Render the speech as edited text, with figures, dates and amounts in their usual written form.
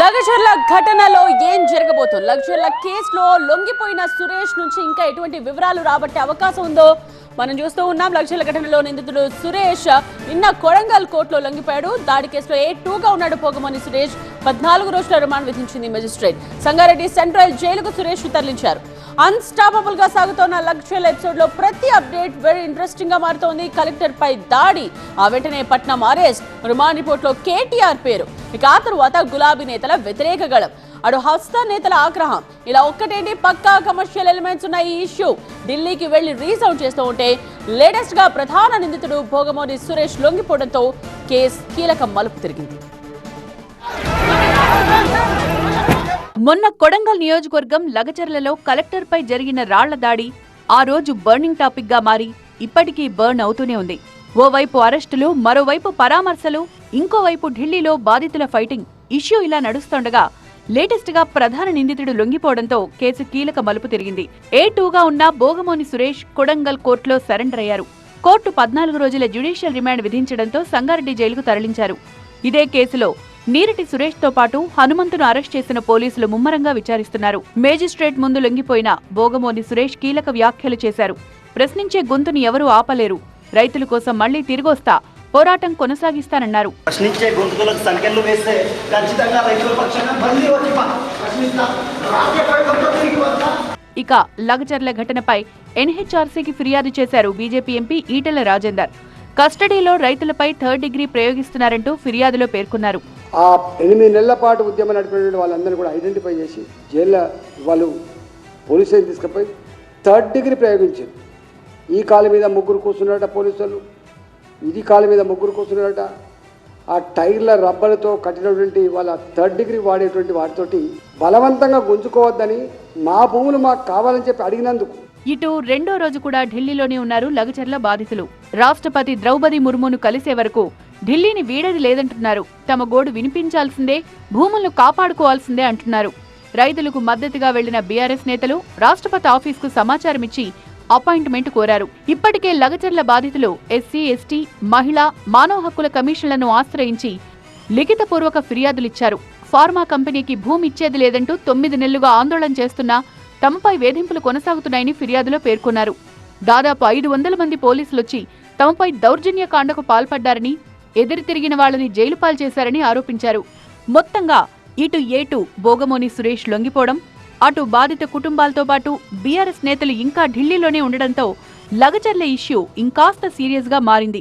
లగచర్ల ఘటనలో ఏం జరగబోతోంది? లగచర్ల కేసులో లొంగిపోయిన సురేష్ నుంచి ఇంకా ఎటువంటి వివరాలు రాబట్టే అవకాశం ఉందో మనం చూస్తూ ఉన్నాం. లగచర్ల ఘటనలో నిందితుడు సురేష్ నిన్న కొడంగల్ కోర్టులో లొంగిపోయాడు. దాడి కేసులో A2గా ఉన్నాడు పోగమని సురేష్. 14 రోజుల రిమాండ్ విధించింది మెజిస్ట్రేట్. సంగారెడ్డి సెంట్రల్ జైలుకు సురేష్ ను తరలించారు. అన్స్టాపబుల్ గా సాగుతున్న లగచర్ల ఎపిసోడ్ లో ప్రతి అప్డేట్ వెరీ ఇంట్రెస్టింగ్ గా మారుతోంది. కలెక్టర్ పై దాడి, ఆ వెంటనే పట్నం అరెస్ట్, రిమాండ్ రిపోర్ట్ లో KTR పేరు, ఇక ఆ తరువాత గులాబీ నేతల వ్యతిరేక గళం, అటు హస్త నేతల ఆగ్రహం, ఇలా ఒక్కటేంటి పక్కా కమర్షియల్ ఎలిమెంట్స్ ఉన్న ఈ ఇష్యూ ఢిల్లీకి వెళ్లి రీసౌండ్ చేస్తూ ఉంటే లేటెస్ట్ గా ప్రధాన నిందితుడు భోగమోని సురేష్ లొంగిపోవడంతో కేసు కీలక మలుపు తిరిగింది. మొన్న కొడంగల్ నియోజకవర్గం లగచర్లలో కలెక్టర్పై జరిగిన రాళ్ల దాడి ఆ రోజు బర్నింగ్ టాపిక్ గా మారి ఇప్పటికీ బర్న్ అవుతూనే ఉంది. ఓవైపు అరెస్టులు, మరోవైపు పరామర్శలు, ఇంకోవైపు ఢిల్లీలో బాధితుల ఫైటింగ్. ఇష్యూ ఇలా నడుస్తుండగా లేటెస్ట్ గా ప్రధాన నిందితుడు లొంగిపోవడంతో కేసు కీలక మలుపు తిరిగింది. A2గా ఉన్న భోగమోని సురేష్ కొడంగల్ కోర్టులో సరెండర్ అయ్యారు. కోర్టు 14 రోజుల జ్యుడిషియల్ రిమాండ్ విధించడంతో సంగారెడ్డి జైలుకు తరలించారు. ఇదే కేసులో నీరటి సురేష్ తో పాటు హనుమంతును అరెస్ట్ చేసిన పోలీసులు ముమ్మరంగా విచారిస్తున్నారు. మేజిస్ట్రేట్ ముందు లొంగిపోయిన భోగమోని సురేష్ కీలక వ్యాఖ్యలు చేశారు. ప్రశ్నించే గొంతుని ఎవరూ ఆపలేరు, రైతుల కోసం మళ్లీ తిరిగొస్తా, పోరాటం కొనసాగిస్తానన్నారు. ప్రశ్నించే గొంతులకు సంఖ్యలు వేస్తే ఖచ్చితంగా రైతుల పక్షాన మళ్ళీ వచ్చి ప్రశ్నిస్తా. ఇక లగచర్ల ఘటనపై NHRCకి ఫిర్యాదు చేశారు బీజేపీ ఎంపీ ఈటెల రాజేందర్. కస్టడీలో రైతులపై 3rd డిగ్రీ ప్రయోగిస్తున్నారంటూ ఫిర్యాదులో పేర్కొన్నారు. ఆ 8 నెలల పాటు ఉద్యమం నడిపినటువంటి వాళ్ళందరినీ కూడా ఐడెంటిఫై చేసి జైల్లో వాళ్ళు పోలీసులు తీసుకుపోయి 3rd డిగ్రీ ప్రయోగించారు. ఈ కాలు మీద ముగ్గురు కూర్చున్నారట పోలీసులు, ఇది కాలు మీద ముగ్గురు కూర్చున్నారట. ఆ టైర్ల రబ్బర్తో కట్టినటువంటి వాళ్ళ 3rd డిగ్రీ వాడేటువంటి వాటితోటి బలవంతంగా గుంజుకోవద్దని, మా భూములు మాకు కావాలని చెప్పి అడిగినందుకు. ఇటు రెండో రోజు కూడా ఢిల్లీలోనే ఉన్నారు లగచర్ల బాధితులు. రాష్ట్రపతి ద్రౌపది ముర్మును కలిసే వరకు ఢిల్లీని వీడది లేదంటున్నారు. తమ గోడు వినిపించాల్సిందే, భూములను కాపాడుకోవాల్సిందే అంటున్నారు. రైతులకు మద్దతుగా వెళ్లిన బీఆర్ఎస్ నేతలు రాష్ట్రపతి ఆఫీస్కు సమాచారమిచ్చి అపాయింట్మెంట్ కోరారు. ఇప్పటికే లగచర్ల బాధితులు SC, ST, మహిళా, మానవ హక్కుల కమిషన్లను ఆశ్రయించి లిఖితపూర్వక ఫిర్యాదులిచ్చారు. ఫార్మా కంపెనీకి భూమి ఇచ్చేది లేదంటూ 9 నెలలుగా ఆందోళన చేస్తున్నా తమపై వేధింపులు కొనసాగుతున్నాయని ఫిర్యాదులో పేర్కొన్నారు. దాదాపు 500 మంది పోలీసులొచ్చి తమపై దౌర్జన్యకాండకు పాల్పడ్డారని, ఎదురు తిరిగిన వాళ్లని జైలు పాల్చేశారని ఆరోపించారు. మొత్తంగా ఇటు A2 భోగమోని సురేష్ లొంగిపోవడం, అటు బాధిత కుటుంబాలతో పాటు బీఆర్ఎస్ నేతలు ఇంకా ఢిల్లీలోనే ఉండడంతో లగచర్ల ఇష్యూ ఇంకాస్త సీరియస్ గా మారింది.